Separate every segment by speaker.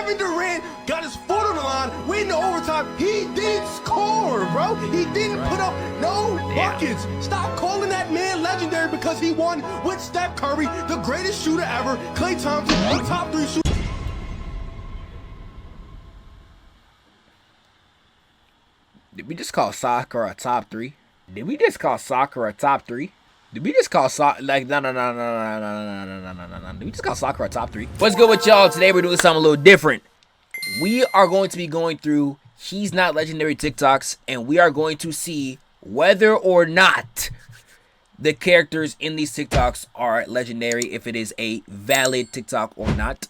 Speaker 1: Kevin Durant got his foot on the line, waiting to overtime. He didn't score, bro. He didn't put up no buckets. Stop calling that man legendary because he won with Steph Curry, the greatest shooter ever. Klay Thompson, the top 3 shooter.
Speaker 2: Did we just call Sakura a top 3? Did we just call Sakura a top 3? Did we just call no. Did we just call Sakura a top 3? What's good with y'all? Today we're doing something a little different. We are going to be going through He's Not Legendary TikToks, and we are going to see whether or not the characters in these TikToks are legendary, if it is a valid TikTok or not.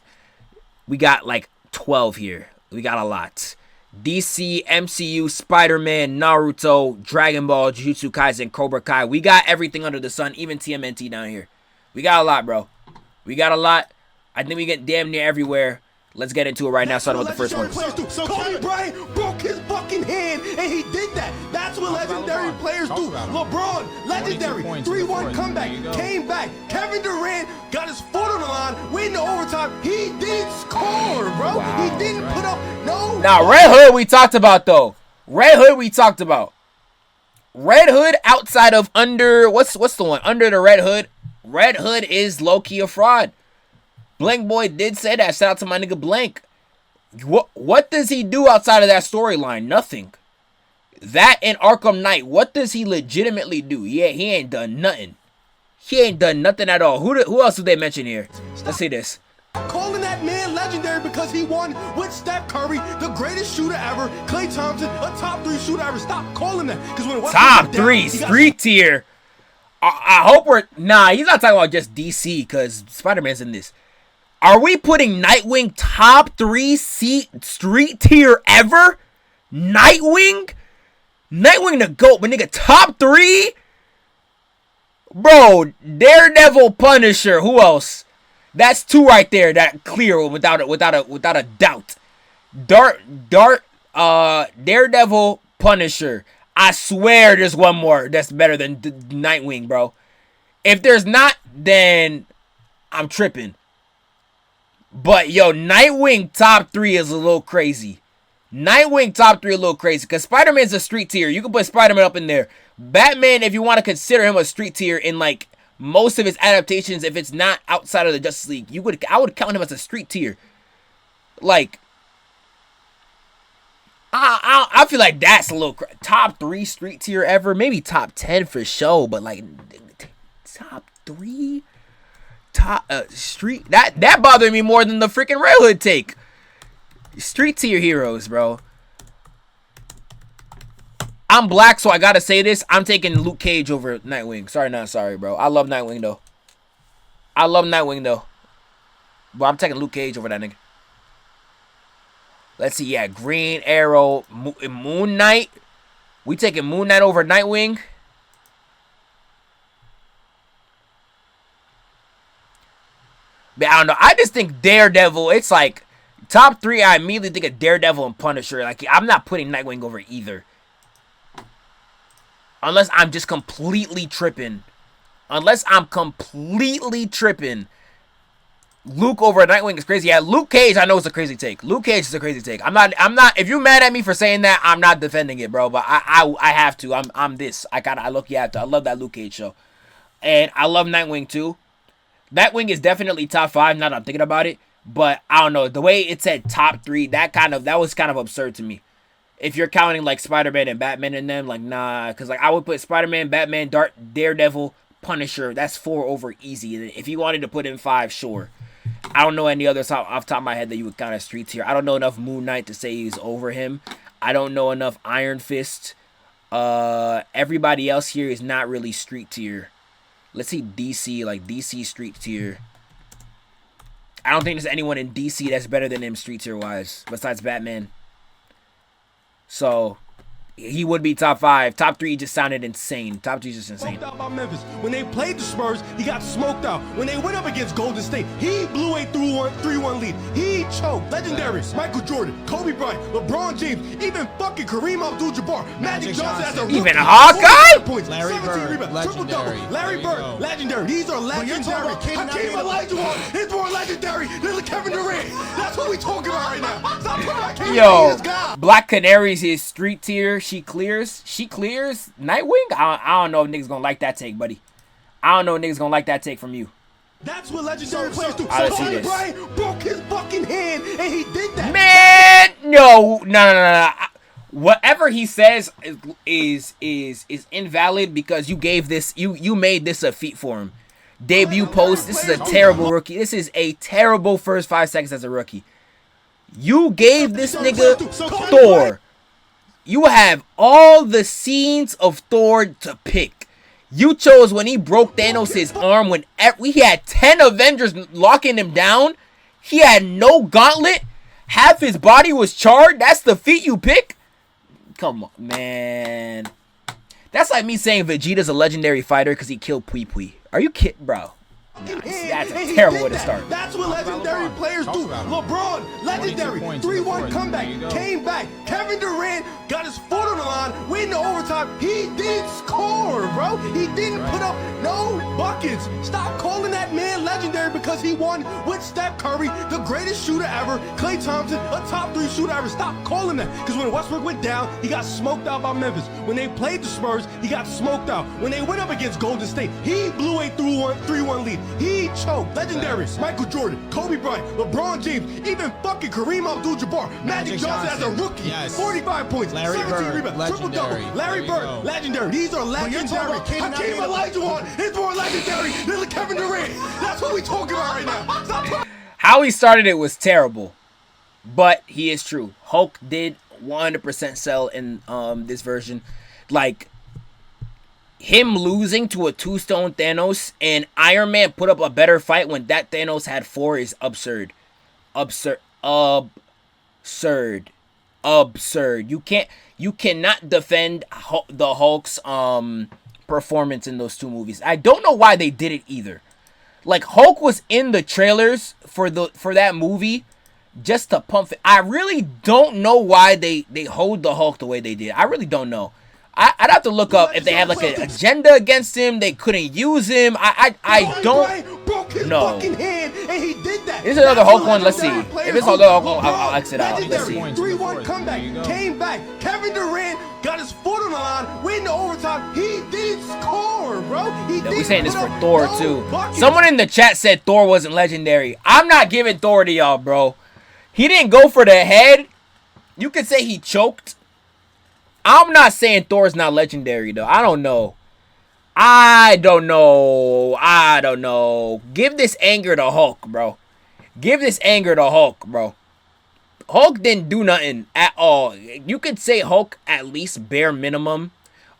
Speaker 2: We got like 12 here. We got a lot. DC, MCU, Spider-Man, Naruto, Dragon Ball, Jujutsu Kaisen, Cobra Kai. We got everything under the sun, even TMNT down here. We got a lot, bro. We got a lot. I think we get damn near everywhere. Let's get into it right now, starting with the first one.
Speaker 1: So Kobe Bryant broke his fucking hand, and he did that. That's what legendary players do. LeBron, legendary, 3-1 comeback, came back. Kevin Durant got his foot on the line, waiting to overtime. He didn't score, bro. He didn't put up no.
Speaker 2: Now, Red Hood we talked about, though. Red Hood we talked about. Red Hood outside of under, what's the one? Under the Red Hood. Red Hood is low-key a fraud. Blank Boy did say that. Shout out to my nigga Blank. What does he do outside of that storyline? Nothing. That and Arkham Knight. What does he legitimately do? Yeah, he ain't done nothing. He ain't done nothing at all. Who else did they mention here? Let's see this.
Speaker 1: Calling that man legendary because he won with Steph Curry, the greatest shooter ever. Klay Thompson, a top 3 shooter ever. Stop calling that.
Speaker 2: Top 3 street tier. I hope we're... Nah, he's not talking about just DC because Spider-Man's in this. Are we putting Nightwing top 3 street tier ever? Nightwing? Nightwing the GOAT, but nigga, top 3? Bro, Daredevil, Punisher, who else? That's 2 right there, that clear without a doubt. Daredevil, Punisher. I swear there's one more that's better than Nightwing, bro. If there's not, then I'm tripping. But, yo, Nightwing top 3 is a little crazy. Nightwing top 3 a little crazy. Because Spider-Man's a street tier. You can put Spider-Man up in there. Batman, if you want to consider him a street tier in, like, most of his adaptations, if it's not outside of the Justice League, I would count him as a street tier. Like, I feel like that's a little top 3 street tier ever. Maybe top 10 for sure. But, like, top 3? Street that bothered me more than the freaking Red Hood take. Street tier heroes, bro. I'm black, so I gotta say this. I'm taking Luke Cage over Nightwing. Sorry, not sorry, bro. I love Nightwing though. But I'm taking Luke Cage over that nigga. Let's see, yeah, Green Arrow, Moon Knight. We taking Moon Knight over Nightwing. But I don't know. I just think Daredevil, it's like top 3. I immediately think of Daredevil and Punisher. Like, I'm not putting Nightwing over either. Unless I'm just completely tripping. Luke over Nightwing is crazy. Yeah, Luke Cage, I know it's a crazy take. Luke Cage is a crazy take. I'm not, if you're mad at me for saying that, I'm not defending it, bro. But I have to. I'm this. I have to. I love that Luke Cage show. And I love Nightwing too. Nightwing is definitely top 5, now that I'm thinking about it. But, I don't know, the way it said top 3, that was kind of absurd to me. If you're counting, like, Spider-Man and Batman in them, like, nah. Because, like, I would put Spider-Man, Batman, Daredevil, Punisher. That's 4 over easy. If you wanted to put in 5, sure. I don't know any others off the top of my head that you would count as street tier. I don't know enough Moon Knight to say he's over him. I don't know enough Iron Fist. Everybody else here is not really street tier. Let's see DC, like DC street tier. I don't think there's anyone in DC that's better than him street tier wise, besides Batman. So, he would be top 5. Top 3 just sounded insane. Top 3 just insane.
Speaker 1: Smoked out by Memphis. When they played the Spurs, he got smoked out. When they went up against Golden State, he blew a 3-1 lead. He choked. Legendary. Michael Jordan, Kobe Bryant, LeBron James, even fucking Kareem Abdul-Jabbar, Magic Johnson as a rookie.
Speaker 2: Even Hawkeye?
Speaker 1: Points,
Speaker 3: Larry Bird, legendary.
Speaker 1: Larry Bird, legendary. These are legendary. Hakeem Olajuwon is more legendary than Kevin Durant. That's what we talking about right now. Stop talking about Kevin
Speaker 2: Yo,
Speaker 1: Durant.
Speaker 2: Black Canary's his street tier. She clears Nightwing. I don't know if niggas gonna like that take, buddy. I don't know if niggas gonna like that take from you.
Speaker 1: That's what legendary players do.
Speaker 2: Let's see
Speaker 1: Kobe
Speaker 2: this.
Speaker 1: Bryant broke his fucking hand, and he did that.
Speaker 2: Man, no. Whatever he says is invalid because you gave this, you made this a feat for him. Debut post. This is a terrible rookie. This is a terrible first 5 seconds as a rookie. You gave this nigga Thor. You have all the scenes of Thor to pick. You chose when he broke Thanos' arm when we had 10 Avengers locking him down. He had no gauntlet. Half his body was charred. That's the feat you pick? Come on, man. That's like me saying Vegeta's a legendary fighter because he killed Pui Pui. Are you kidding, bro? That's a terrible way to start.
Speaker 1: That's what legendary players do. LeBron, legendary, 3-1 comeback, came back. Kevin Durant got his foot on the line, went into overtime. He did score, bro. He didn't put up no buckets. Stop calling that man legendary because he won with Steph Curry, the greatest shooter ever. Klay Thompson, a top 3 shooter ever. Stop calling that because when Westbrook went down, he got smoked out by Memphis. When they played the Spurs, he got smoked out. When they went up against Golden State, he blew a 3-1 lead. He choked. Legendary. Michael Jordan, Kobe Bryant, LeBron James, even fucking Kareem Abdul-Jabbar, Magic Johnson as a rookie. 45 points,
Speaker 3: Larry
Speaker 1: 17
Speaker 3: Bird,
Speaker 1: rebounds,
Speaker 3: legendary.
Speaker 1: triple-double. Larry Bird, legendary. These are legendary. Hakeem Olajuwon is more legendary than Kevin Durant. That's what we talking about right now. Stop.
Speaker 2: How he started it was terrible, but he is true. Hulk did 100% sell in this version. Like, him losing to a 2-stone Thanos and Iron Man put up a better fight when that Thanos had 4 is absurd. Absurd. You cannot defend the Hulk's performance in those 2 movies. I don't know why they did it either. Like, Hulk was in the trailers for that movie just to pump it. I really don't know why they hold the Hulk the way they did. I really don't know. I'd have to look up if they have like an agenda against him. They couldn't use him. I don't know. This is another Hulk one. Let's see. If it's another Hulk one, I'll exit out. Let's see.
Speaker 1: 3-1 comeback. Came back. Kevin Durant got his foot on the line. Went into overtime. He did score, bro.
Speaker 2: We're saying this for Thor too. Someone in the chat said Thor wasn't legendary. I'm not giving Thor to y'all, bro. He didn't go for the head. You could say he choked. I'm not saying Thor's not legendary, though. I don't know. Give this anger to Hulk, bro. Hulk didn't do nothing at all. You could say Hulk at least bare minimum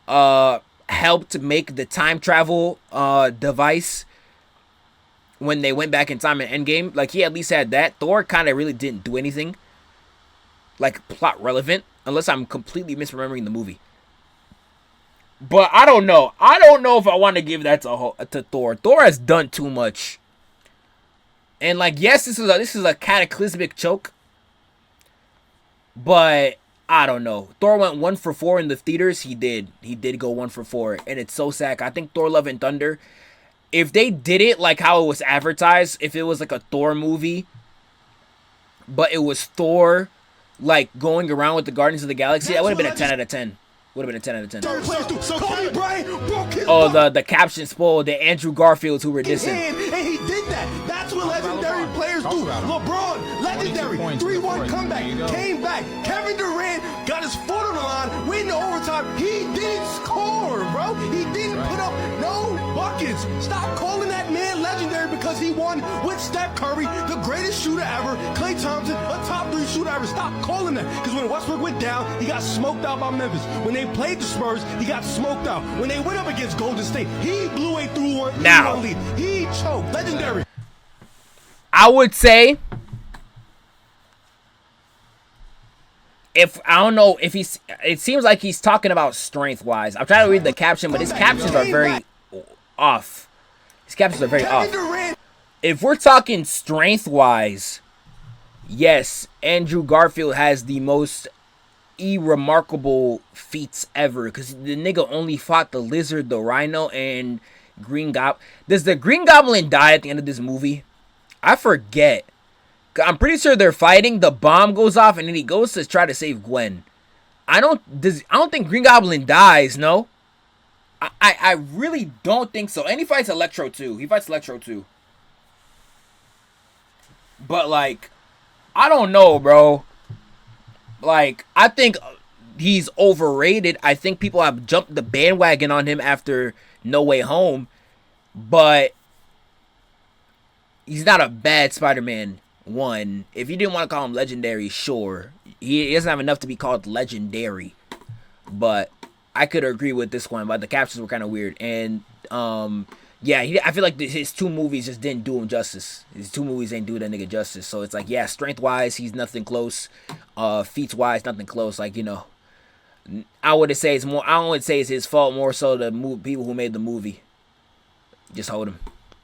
Speaker 2: helped make the time travel device when they went back in time in Endgame. Like, he at least had that. Thor kind of really didn't do anything like plot relevant. Unless I'm completely misremembering the movie. But I don't know. I don't know if I want to give that to Thor. Thor has done too much. And like, yes, this is a cataclysmic choke. But I don't know. Thor went 1 for 4 in the theaters. He did go 1 for 4. And it's so sad. I think Thor Love and Thunder, if they did it like how it was advertised, if it was like a Thor movie, but it was Thor like going around with the Guardians of the Galaxy, that would have been a 10 out of 10. Oh, the caption spoiled the Andrew Garfields who were dissing.
Speaker 1: And he did that. That's what legendary players do. LeBron, legendary, 3-1 comeback, came back. Kevin Durant got his foot on the line, went into overtime. He did score, bro. He didn't put up no buckets. Stop calling that man legendary because he won with Steph Curry, the greatest shooter ever. Klay Thompson, a top 3 shooter ever. Stop calling that because when Westbrook went down, he got smoked out by Memphis. When they played the Spurs, he got smoked out. When they went up against Golden State, he blew a 3-1 lead. He choked. Legendary.
Speaker 2: I would say if I don't know if he's, it seems like he's talking about strength wise. I'm trying to read the caption, but his captions are very off. His captions are very off. If we're talking strength wise, yes, Andrew Garfield has the most remarkable feats ever, because the nigga only fought the lizard, the rhino, and Green Goblin. Does the Green Goblin die at the end of this movie? I forget. I'm pretty sure they're fighting. The bomb goes off, and then he goes to try to save Gwen. I don't think Green Goblin dies. No, I really don't think so. And he fights Electro too. He fights Electro too. But like, I don't know, bro. Like, I think he's overrated. I think people have jumped the bandwagon on him after No Way Home, but he's not a bad Spider-Man. One, if you didn't want to call him legendary, sure, he doesn't have enough to be called legendary, but I could agree with this one. But the captions were kind of weird, and yeah, I feel like his 2 movies just didn't do him justice. His 2 movies ain't do that nigga justice. So it's like, yeah, strength wise, he's nothing close. Feats wise, nothing close. Like, you know, I would say it's more. I would say it's his fault more so the people who made the movie. Just hold him.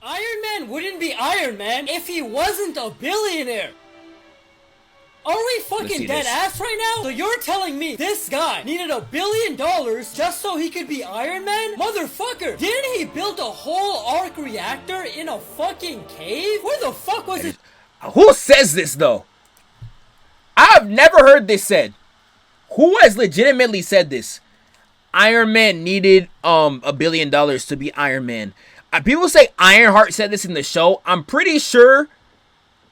Speaker 4: Iron Man wouldn't be Iron Man if he wasn't a billionaire. Are we fucking dead ass right now? So you're telling me this guy needed $1 billion just so he could be Iron Man? Motherfucker, didn't he build a whole arc reactor in a fucking cave? Where the fuck was it?
Speaker 2: Who says this though? I've never heard this said. Who has legitimately said this? Iron Man needed $1 billion to be Iron Man. People say Ironheart said this in the show. I'm pretty sure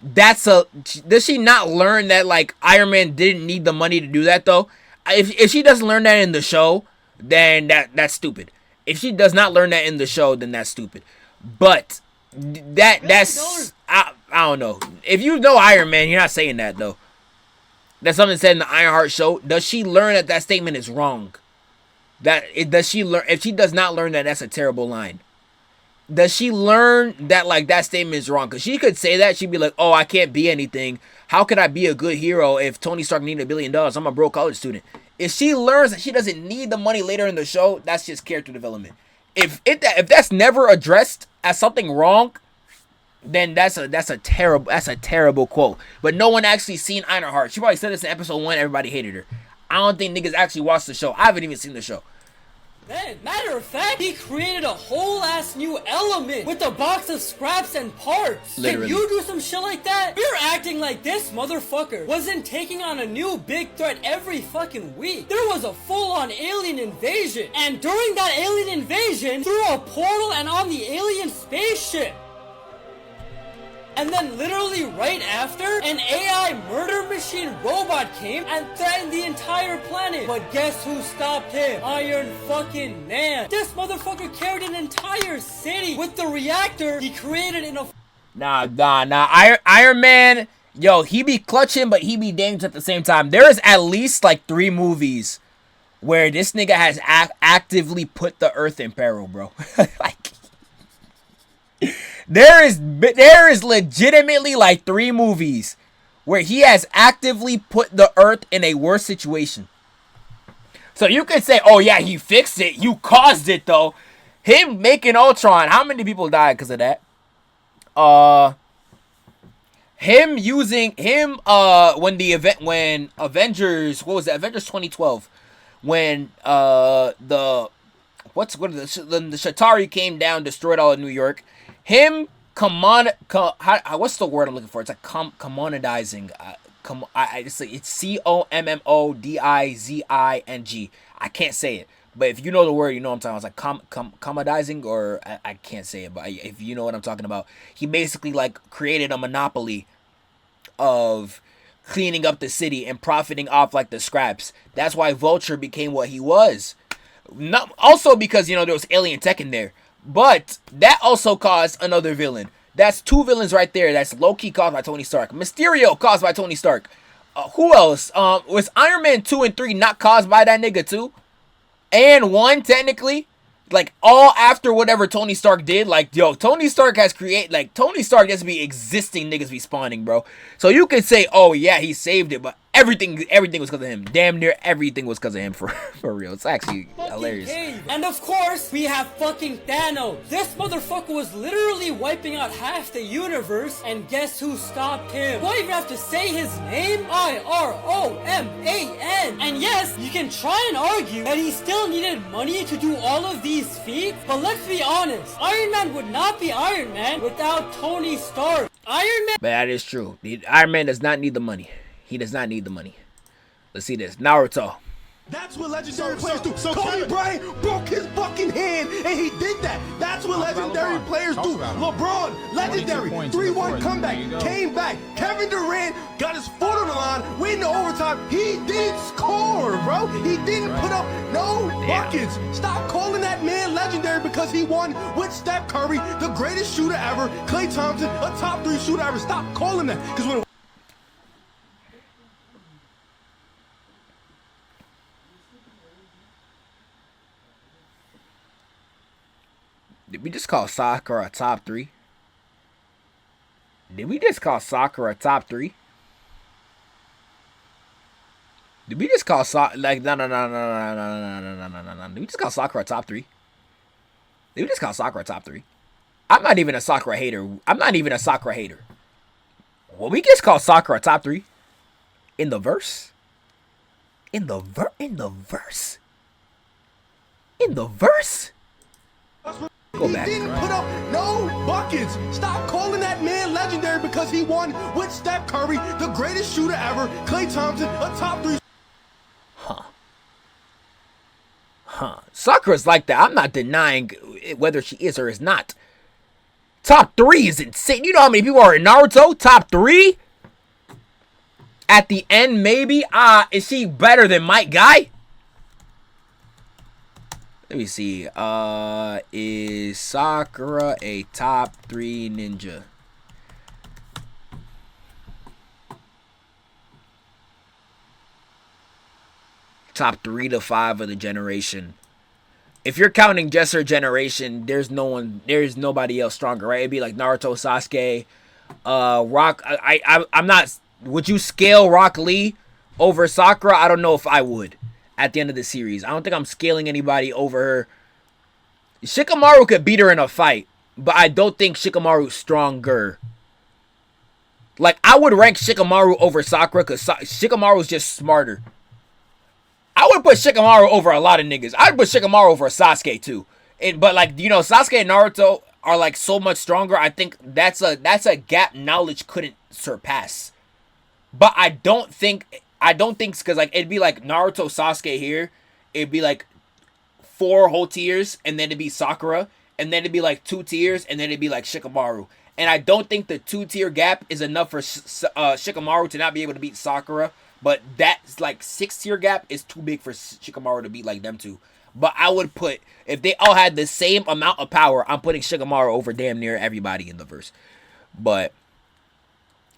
Speaker 2: that's does she not learn that like Iron Man didn't need the money to do that though? If she doesn't learn that in the show, then that's stupid. If she does not learn that in the show, then that's stupid. But that's I don't know. If you know Iron Man, you're not saying that though. That's something said in the Ironheart show. Does she learn that statement is wrong? Does she learn? If she does not learn that, that's a terrible line. Does she learn that like that statement is wrong? Because she could say that. She'd be like, oh, I can't be anything. How could I be a good hero if Tony Stark needed $1 billion? I'm a broke college student. If she learns that she doesn't need the money later in the show, that's just character development. If that's never addressed as something wrong, then that's a terrible quote. But no one actually seen Ironheart. She probably said this in episode 1. Everybody hated her. I don't think niggas actually watched the show. I haven't even seen the show.
Speaker 4: Then, matter of fact, he created a whole ass new element with a box of scraps and parts.
Speaker 2: Literally.
Speaker 4: Can you do some shit like that? You're acting like this motherfucker wasn't taking on a new big threat every fucking week. There was a full-on alien invasion. And during that alien invasion, through a portal and on the alien spaceship. And then literally right after, an AI murder machine robot came and threatened the entire planet. But guess who stopped him? Iron fucking Man. This motherfucker carried an entire city with the reactor he created in a...
Speaker 2: Nah. Iron Man, yo, he be clutching, but he be dangerous at the same time. There is at least like 3 movies where this nigga has actively put the Earth in peril, bro. Like... There is legitimately like 3 movies where he has actively put the Earth in a worse situation. So you could say, oh yeah, he fixed it. You caused it though. Him making Ultron, how many people died because of that? Him using when Avengers, what was it? Avengers 2012, when the Shatari came down, destroyed all of New York. Him what's the word I'm looking for? It's like commodizing. It's COMMODIZING. I can't say it, but if you know the word, you know what I'm talking about. It's like commodizing, or I can't say it, but if you know what I'm talking about, he basically like created a monopoly of cleaning up the city and profiting off like the scraps. That's why Vulture became what he was. Also because, you know, there was alien tech in there. But that also caused another villain. That's 2 villains right there. That's low-key caused by Tony Stark. Mysterio caused by Tony Stark. Who else? Was Iron Man 2 and 3 not caused by that nigga too? And 1 technically? Like all after whatever Tony Stark did. Like, yo, Tony Stark has Tony Stark just be existing, niggas be spawning, bro. So you could say, oh yeah, he saved it. But Everything was because of him. Damn near everything was because of him, for real. It's actually hilarious.
Speaker 4: Cave. And of course, we have fucking Thanos. This motherfucker was literally wiping out half the universe, and guess who stopped him? Do I even have to say his name? IROMAN. And yes, you can try and argue that he still needed money to do all of these feats, but let's be honest, Iron Man would not be Iron Man without Tony Stark. Iron Man.
Speaker 2: But that is true. Iron Man does not need the money. He does not need the money. Let's see this. Naruto.
Speaker 1: That's what legendary players do. Kobe Bryant broke his fucking hand, and he did that. That's what legendary players do. LeBron, legendary, 3-1 comeback, came back. Kevin Durant got his foot on the line, went into overtime. He did score, bro. He didn't put up no buckets. Stop calling that man legendary because he won with Steph Curry, the greatest shooter ever. Klay Thompson, a top 3 shooter ever. Stop calling that. Because when
Speaker 2: Did we just call Sakura a top 3? Did we just call Sakura a top 3? Did we just call no. Did we just call Sakura a top 3? Did we just call Sakura a top 3? I'm not even a Sakura hater. Well, we just call Sakura a top 3 in the verse. In the verse. Go back.
Speaker 1: He didn't put up no buckets. Stop calling that man legendary because he won with Steph Curry, the greatest shooter ever. Klay Thompson, a top 3.
Speaker 2: Sakura's like that. I'm not denying whether she is or is not. Top 3 is insane. You know how many people are in Naruto? Top 3? At the end, maybe. Is she better than Mike Guy? Let me see. Is Sakura a top 3 ninja? Top 3 to 5 of the generation. If you're counting just her generation, there's nobody else stronger, right? It'd be like Naruto, Sasuke, Rock. I'm not. Would you scale Rock Lee over Sakura? I don't know if I would. At the end of the series, I don't think I'm scaling anybody over her. Shikamaru could beat her in a fight, but I don't think Shikamaru's stronger. Like, I would rank Shikamaru over Sakura because Shikamaru's just smarter. I would put Shikamaru over a lot of niggas. I'd put Shikamaru over Sasuke too. But like, you know, Sasuke and Naruto are like so much stronger. I think that's a gap knowledge couldn't surpass. But I don't think because like it'd be like Naruto, Sasuke here. It'd be like 4 whole tiers, and then it'd be Sakura, and then it'd be like 2 tiers, and then it'd be like Shikamaru. And I don't think the 2-tier gap is enough for Shikamaru to not be able to beat Sakura. But that's like 6-tier gap is too big for Shikamaru to beat like them two. But I would put, if they all had the same amount of power, I'm putting Shikamaru over damn near everybody in the verse. But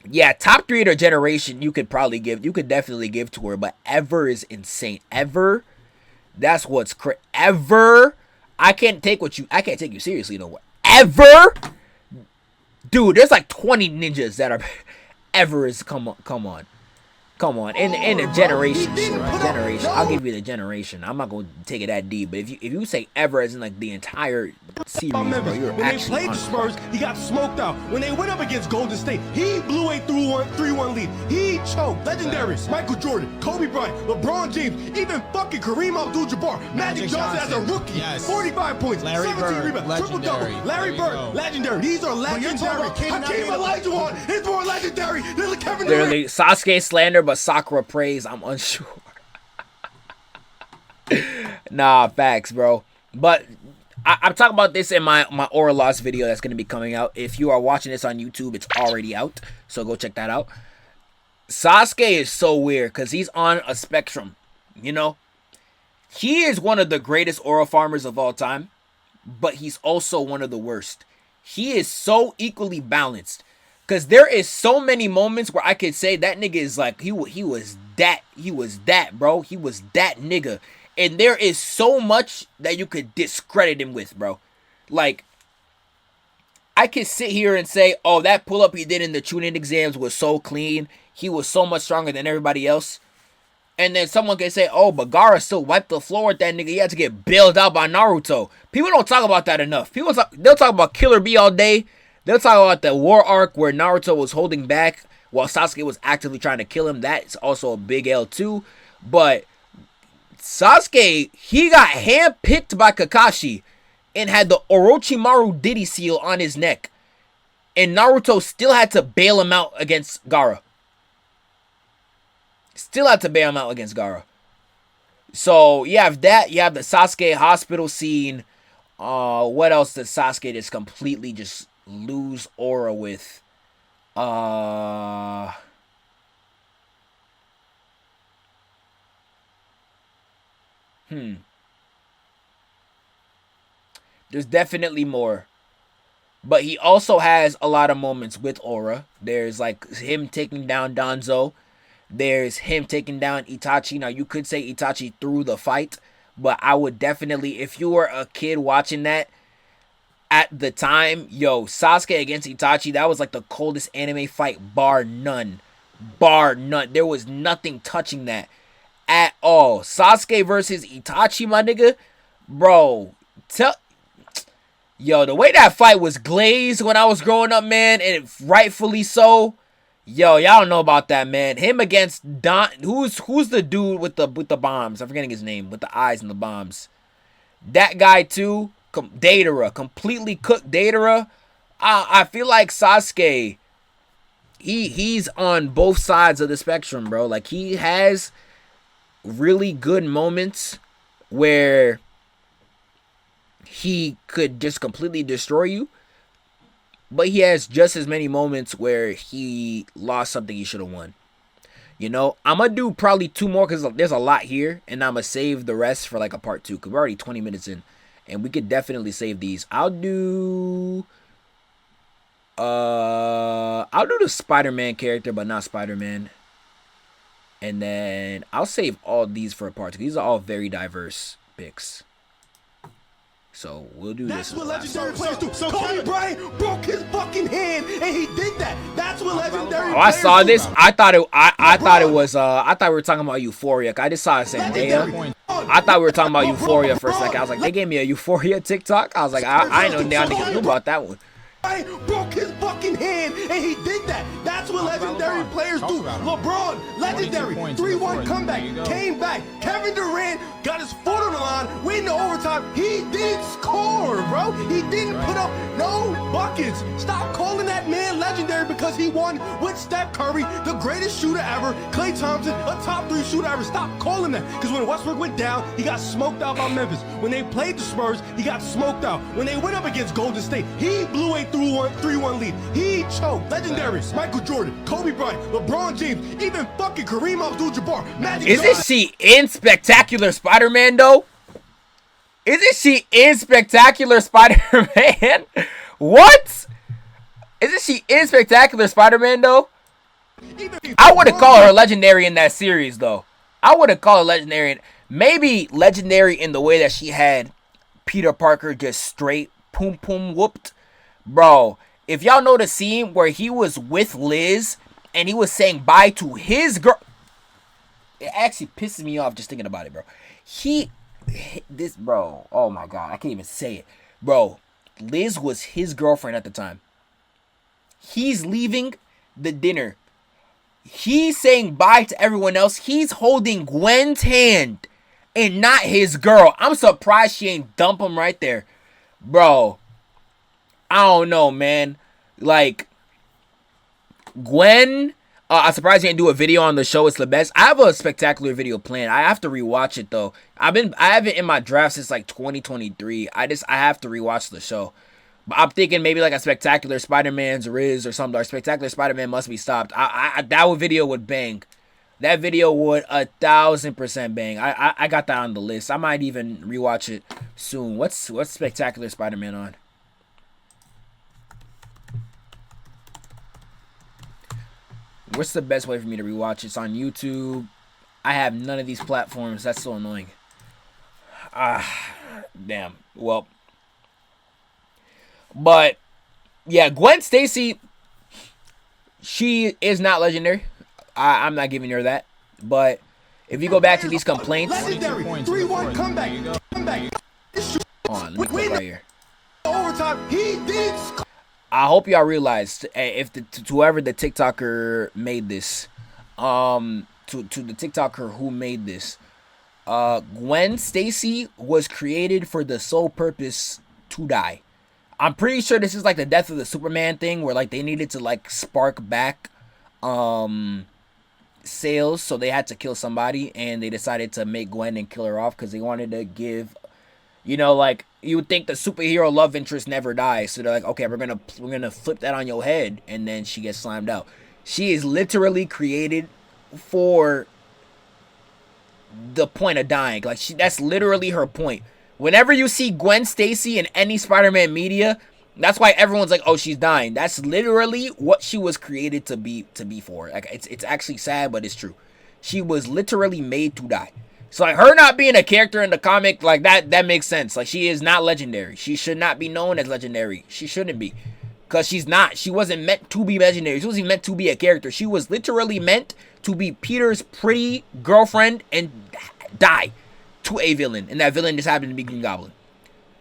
Speaker 2: yeah, top 3 of the generation, you could definitely give to her. But Ever is insane. Ever, that's what's Ever, I can't take you seriously no more. Ever, dude, there's like 20 ninjas that are Ever is come on. In a generation, I'll give you the generation. I'm not gonna take it that deep, but if you say Ever as in like the entire series, bro, you're
Speaker 1: when
Speaker 2: actually
Speaker 1: they played the Spurs, he got smoked out. When they went up against Golden State, he blew a 3-1 lead. He choked. Legendary. Michael Jordan, Kobe Bryant, LeBron James, even fucking Kareem Abdul-Jabbar, Magic Johnson as a rookie, 45 points, 17 rebounds, triple-double. Larry Bird, legendary. These are legendary. Hakeem Olajuwon is more legendary than Kevin Durant.
Speaker 2: Literally, Sasuke slander, but Sakura praise. I'm unsure. Nah, facts, bro. But I'm talking about this in my Aura Loss video that's going to be coming out. If you are watching this on YouTube, it's already out. So go check that out. Sasuke is so weird because he's on a spectrum, you know? He is one of the greatest aura farmers of all time, but he's also one of the worst. He is so equally balanced. Because there is so many moments where I could say that nigga is like, he was that, bro. He was that nigga. And there is so much that you could discredit him with, bro. Like, I could sit here and say, oh, that pull-up he did in the Chunin exams was so clean. he was so much stronger than everybody else. And then someone can say, oh, but Gaara still wiped the floor with that nigga. He had to get bailed out by Naruto. People don't talk about that enough. They'll talk about Killer Bee all day. They'll talk about the war arc where Naruto was holding back while Sasuke was actively trying to kill him. That's also a big L too. But Sasuke, he got handpicked by Kakashi and had the Orochimaru Diddy seal on his neck. And Naruto still had to bail him out against Gaara. Still had to bail him out against Gaara. So, you have that. You have the Sasuke hospital scene. What else does Sasuke just completely just lose aura with? There's definitely more. But he also has a lot of moments with aura. There's like him taking down Danzo. There's him taking down Itachi. Now, you could say Itachi threw the fight, but I would definitely, if you were a kid watching that at the time, yo, Sasuke against Itachi, that was like the coldest anime fight, bar none. Bar none. There was nothing touching that at all. Sasuke versus Itachi, my nigga. Bro, yo, the way that fight was glazed when I was growing up, man, and rightfully so. Yo, y'all don't know about that, man. Him against Don. Who's the dude with the bombs? I'm forgetting his name. With the eyes and the bombs. That guy too. Deidara. Completely cooked Deidara. I feel like Sasuke. He's on both sides of the spectrum, bro. Like, he has really good moments where he could just completely destroy you. But he has just as many moments where he lost something he should have won. You know, I'm going to do probably 2 more because there's a lot here. And I'm going to save the rest for like a part 2 because we're already 20 minutes in. And we could definitely save these. I'll do the Spider-Man character, but not Spider-Man. And then I'll save all these for a part 2. These are all very diverse picks. So we'll do
Speaker 1: That's
Speaker 2: this.
Speaker 1: What legendary players do. So Kobe Bryant broke his fucking hand, and he did that. That's what legendary players do.
Speaker 2: I saw this. I thought we were talking about Euphoria. I just saw it saying Zendaya. I thought we were talking about Euphoria for a second. I was like, they gave me a Euphoria TikTok. I was like, I know y'all niggas knew about that one.
Speaker 1: Broke his fucking hand, and he did that. That's what legendary players do. LeBron, legendary, 3-1 comeback, came back. Kevin Durant got his foot on the line, went into overtime. He didn't score, bro. He didn't put up no buckets. Stop calling that man legendary because he won with Steph Curry, the greatest shooter ever. Klay Thompson, a top 3 shooter ever. Stop calling that, because when Westbrook went down, he got smoked out by Memphis. When they played the Spurs, he got smoked out. When they went up against Golden State, he blew a 3-1 lead. He choked. Legendary. Michael Jordan, Kobe Bryant, LeBron James, even fucking Kareem Abdul-Jabbar. Magic
Speaker 2: Isn't she in Spectacular Spider-Man though? Isn't she in Spectacular Spider-Man? What? Isn't she in Spectacular Spider-Man though? I wouldn't call her legendary in that series though. I wouldn't call her legendary. Maybe legendary in the way that she had Peter Parker just straight poom poom whooped. Bro, if y'all know the scene where he was with Liz and he was saying bye to his girl. It actually pisses me off just thinking about it, bro. Bro, oh my God, I can't even say it. Bro, Liz was his girlfriend at the time. He's leaving the dinner. He's saying bye to everyone else. He's holding Gwen's hand and not his girl. I'm surprised she ain't dump him right there. Bro, I don't know, man. Like, Gwen, I'm surprised you didn't do a video on the show. It's the best. I have a spectacular video planned. I have to rewatch it though. I have it in my draft since like 2023. I have to rewatch the show. But I'm thinking maybe like a Spectacular Spider-Man's Riz or something. Or Spectacular Spider-Man Must Be Stopped. That video would bang. That video would 1,000% bang. I got that on the list. I might even rewatch it soon. What's Spectacular Spider-Man on? What's the best way for me to rewatch? It's on YouTube. I have none of these platforms. That's so annoying. Damn. Well. But, yeah, Gwen Stacy, she is not legendary. I'm not giving her that. But if you go back to these complaints,
Speaker 1: legendary 3-1 comeback.
Speaker 2: hold on, let me click right here.
Speaker 1: Overtime, he did.
Speaker 2: I hope y'all realize if to whoever the TikToker made this, to the TikToker who made this, Gwen Stacy was created for the sole purpose to die. I'm pretty sure this is like the death of the Superman thing, where like they needed to like spark back sales, so they had to kill somebody, and they decided to make Gwen and kill her off because they wanted to give, you know, like you would think the superhero love interest never dies, so they're like, okay, we're gonna flip that on your head, and then she gets slimed out. She is literally created for the point of dying. Like that's literally her point. Whenever you see Gwen Stacy in any Spider-Man media, that's why everyone's like, oh, she's dying. That's literally what she was created to be for. Like it's actually sad, but it's true. She was literally made to die. So like her not being a character in the comic, like that makes sense. Like she is not legendary. She should not be known as legendary. She shouldn't be. Because she's not. She wasn't meant to be legendary. She wasn't meant to be a character. She was literally meant to be Peter's pretty girlfriend and die to a villain. And that villain just happened to be Green Goblin.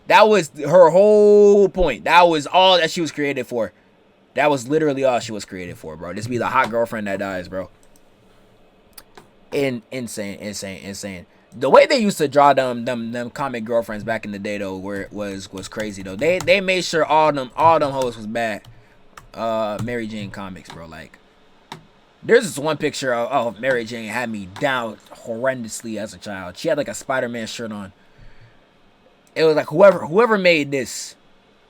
Speaker 2: That was her whole point. That was all that she was created for. That was literally all she was created for, bro. Just be the hot girlfriend that dies, bro. Insane. The way they used to draw them comic girlfriends back in the day though, where it was crazy though. They made sure all them hoes was bad. Mary Jane comics, bro. Like there's this one picture of Mary Jane had me down horrendously as a child. She had like a Spider-Man shirt on. It was like whoever made this.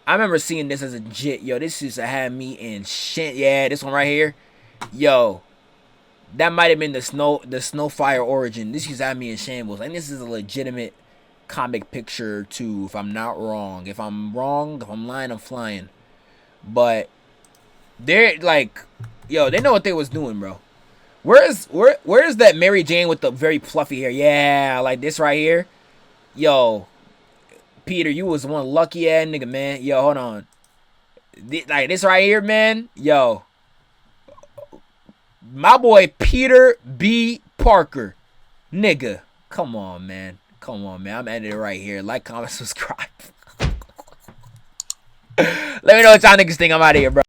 Speaker 2: I remember seeing this as a jit. Yo, this used to have me in shit. Yeah, this one right here. Yo. That might have been the Snowfire origin. This used to have me in shambles. And this is a legitimate comic picture too, if I'm not wrong. If I'm wrong, if I'm lying, I'm flying. But they're like, yo, they know what they was doing, bro. Where's that Mary Jane with the very fluffy hair? Yeah, like this right here. Yo, Peter, you was one lucky ass nigga, man. Yo, hold on. Like this right here, man. Yo. My boy Peter B. Parker. Nigga. Come on, man. I'm ending it right here. Like, comment, subscribe. Let me know what y'all niggas think. I'm out of here, bro.